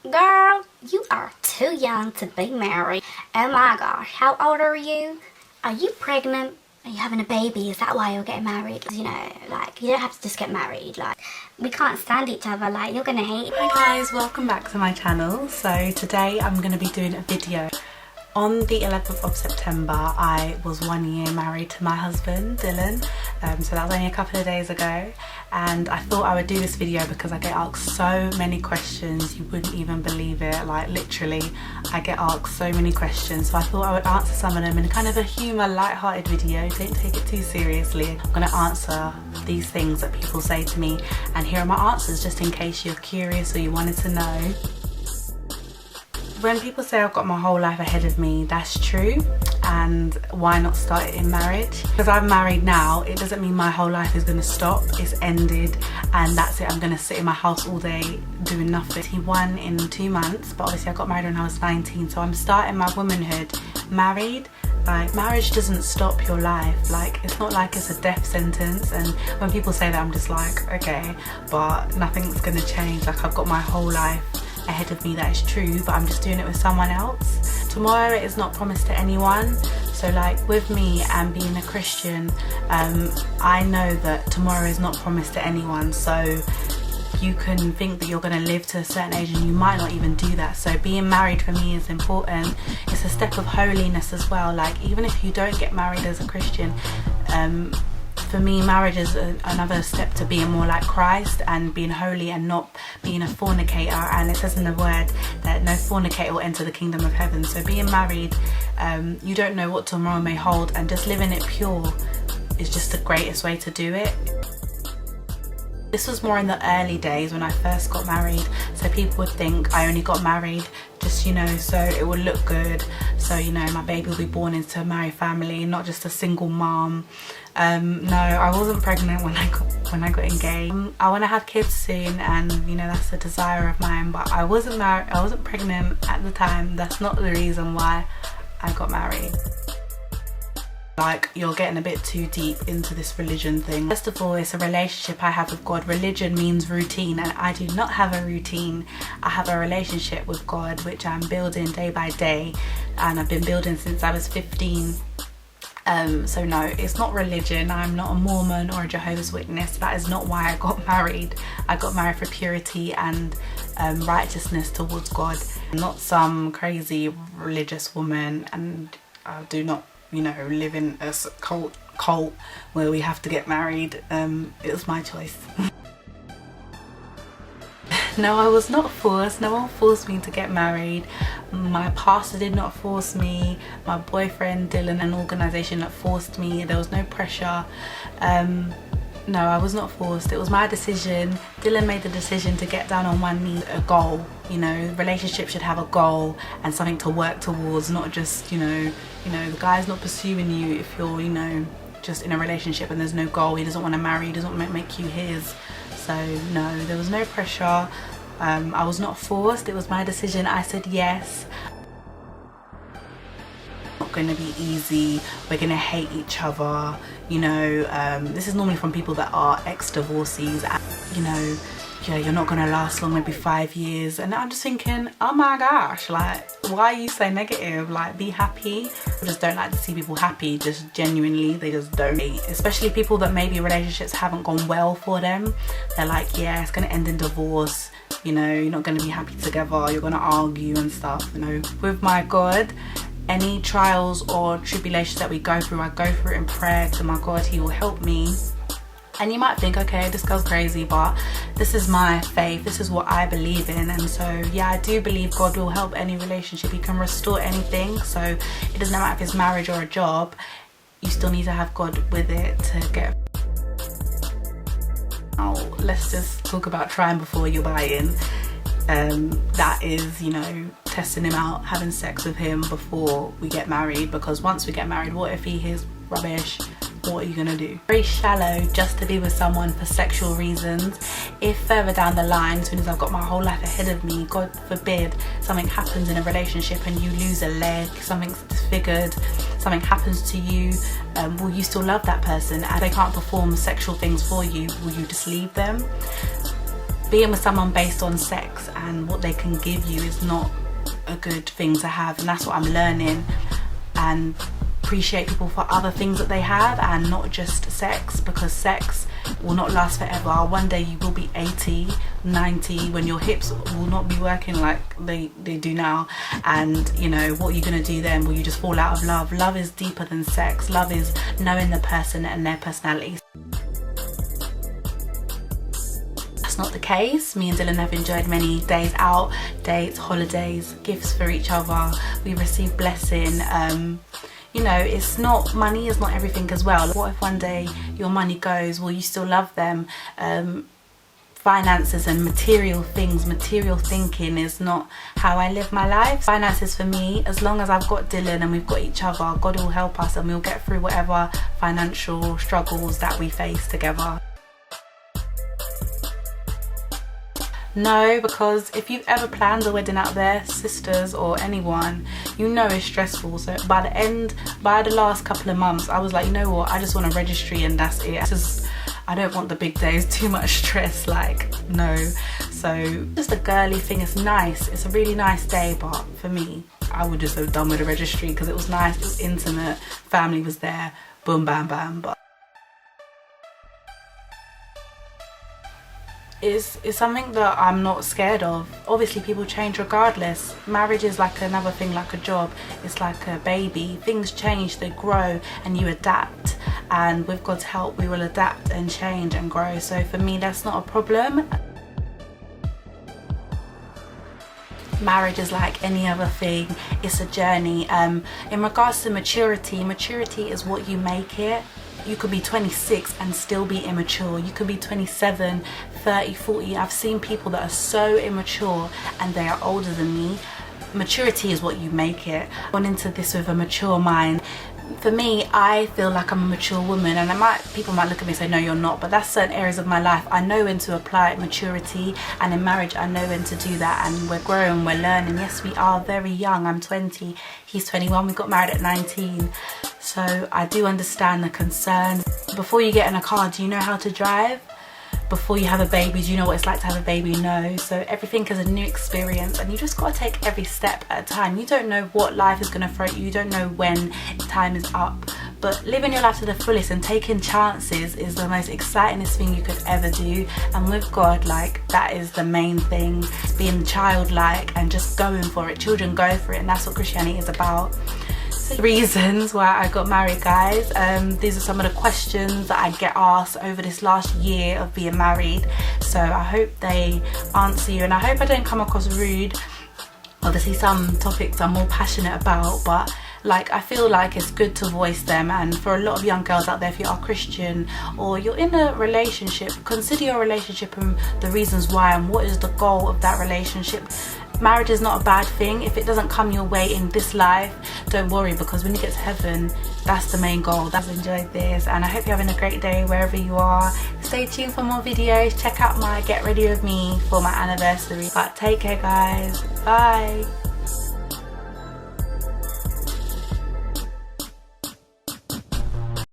Girl, you are too young to be married. Oh my gosh, how old are you? Are you pregnant? Are you having a baby? Is that why you're getting married? You know, like, you don't have to just get married. Like, we can't stand each other. Like, you're gonna hate. Hi guys, welcome back to my channel. So today I'm going to be doing a video. On the 11th of September, I was 1 year married to my husband, Dylan. So that was only a couple of days ago. And I thought I would do this video because I get asked so many questions, you wouldn't even believe it. Like, literally, I get asked so many questions. So I thought I would answer some of them in kind of a humour, light-hearted video. Don't take it too seriously. I'm going to answer these things that people say to me. And here are my answers, just in case you're curious or you wanted to know. When people say I've got my whole life ahead of me, that's true. And why not start it in marriage? Because I'm married now, it doesn't mean my whole life is going to stop. It's ended and that's it. I'm going to sit in my house all day doing nothing. He won in 2 months, but obviously I got married when I was 19, so I'm starting my womanhood married. Like, marriage doesn't stop your life. Like, it's not like it's a death sentence. And when people say that, I'm just like, okay, but nothing's going to change. Like, I've got my whole life ahead of me, that is true, but I'm just doing it with someone else. Tomorrow is not promised to anyone, so like with me and being a Christian, I know that tomorrow is not promised to anyone. So you can think that you're going to live to a certain age and you might not even do that. So being married for me is important. It's a step of holiness as well. Like, even if you don't get married as a Christian, for me, marriage is another step to being more like Christ and being holy and not being a fornicator. And it says in the word that no fornicator will enter the kingdom of heaven. So being married, you don't know what tomorrow may hold, and just living it pure is just the greatest way to do it. This was more in the early days when I first got married, so people would think I only got married just, you know, so it would look good, so, you know, my baby will be born into a married family, not just a single mom. No, I wasn't pregnant when I got engaged. I want to have kids soon, and you know, that's a desire of mine, but I wasn't married, I wasn't pregnant at the time. That's not the reason why I got married. Like, you're getting a bit too deep into this religion thing. First of all, it's a relationship I have with God. Religion means routine, and I do not have a routine. I have a relationship with God which I'm building day by day, and I've been building since I was 15. So no, it's not religion. I'm not a Mormon or a Jehovah's Witness. That is not why I got married. I got married for purity and righteousness towards God. I'm not some crazy religious woman, and I do not, you know, live in a cult where we have to get married. It was my choice. No, I was not forced. No one forced me to get married. My pastor did not force me. My boyfriend Dylan, an organisation that forced me. There was no pressure. No, I was not forced. It was my decision. Dylan made the decision to get down on one knee. A goal, you know, relationship should have a goal and something to work towards, not just, you know, the guy's not pursuing you if you're, you know, just in a relationship and there's no goal. He doesn't want to marry, he doesn't want to make you his. So no, there was no pressure. I was not forced. It was my decision. I said yes. Not going to be easy. We're going to hate each other. You know, this is normally from people that are ex-divorcees. You know, yeah, you're not going to last long, maybe 5 years. And I'm just thinking, oh my gosh, like, why are you so negative? Like, be happy. I just don't like to see people happy, just genuinely. They just don't. Especially people that maybe relationships haven't gone well for them. They're like, yeah, it's going to end in divorce. You know, you're not going to be happy together. You're going to argue and stuff. You know, with my God, any trials or tribulations that we go through, I go through it in prayer to my God. He will help me. And you might think, okay, this girl's crazy, but this is my faith. This is what I believe in. And so, yeah, I do believe God will help any relationship. He can restore anything. So it doesn't matter if it's marriage or a job. You still need to have God with it to get. Now, let's just talk about trying before you're buying. That is, you know, testing him out, having sex with him before we get married. Because once we get married, what if he is rubbish? What are you gonna do? Very shallow just to be with someone for sexual reasons. If further down the line, as soon as I've got my whole life ahead of me, God forbid, something happens in a relationship and you lose a leg, something's disfigured, something happens to you, will you still love that person? And they can't perform sexual things for you, will you just leave them? being with someone based on sex and what they can give you is not a good thing to have, and that's what I'm learning. And appreciate people for other things that they have and not just sex, because sex will not last forever. One day you will be 80, 90 when your hips will not be working like they do now, and you know, what are you gonna do then? Will you just fall out of love? Love is deeper than sex. Love is knowing the person and their personality. That's not the case. Me and Dylan have enjoyed many days out, dates, holidays, gifts for each other. We received blessing. You know, it's not, money is not everything as well. What if one day your money goes? Will you still love them? Finances and material things, material thinking is not how I live my life. Finances for me, as long as I've got Dylan and we've got each other, God will help us and we'll get through whatever financial struggles that we face together. No, because if you've ever planned a wedding out there, sisters or anyone, you know it's stressful. So by the last couple of months, I was like, you know what, I just want a registry and that's it. I don't want the big days, too much stress, like, no. So just a girly thing. It's nice, it's a really nice day, but for me, I would just have done with a registry because it was nice, it was intimate, family was there, boom, bam, bam. But is something that I'm not scared of. Obviously people change regardless. Marriage is like another thing, like a job. It's like a baby. Things change, they grow, and you adapt, and with God's help we will adapt and change and grow. So for me that's not a problem. Marriage is like any other thing, it's a journey. In regards to maturity is what you make it. You could be 26 and still be immature. You could be 27, 30, 40. I've seen people that are so immature and they are older than me. Maturity is what you make it. I went into this with a mature mind. For me, I feel like I'm a mature woman, and people might look at me and say, no, you're not, but that's certain areas of my life. I know when to apply maturity, and in marriage, I know when to do that, and we're growing, we're learning. Yes, we are very young. I'm 20, he's 21, we got married at 19. So I do understand the concerns. Before you get in a car, do you know how to drive? Before you have a baby, do you know what it's like to have a baby? No. So everything is a new experience, and you just got to take every step at a time. You don't know what life is going to throw at you. You don't know when time is up. But living your life to the fullest and taking chances is the most excitingest thing you could ever do. And with God, like, that is the main thing. Being childlike and just going for it. Children go for it, and that's what Christianity is about. Reasons why I got married, guys. These are some of the questions that I get asked over this last year of being married, so I hope they answer you, and I hope I don't come across rude. Obviously some topics I'm more passionate about, but like, I feel like it's good to voice them. And for a lot of young girls out there, if you are Christian or you're in a relationship, consider your relationship and the reasons why, and what is the goal of that relationship. Marriage is not a bad thing. If it doesn't come your way in this life, don't worry, because when you get to heaven, that's the main goal. I've enjoyed this, and I hope you're having a great day wherever you are. Stay tuned for more videos. Check out my Get Ready With Me for my anniversary. But take care, guys. Bye.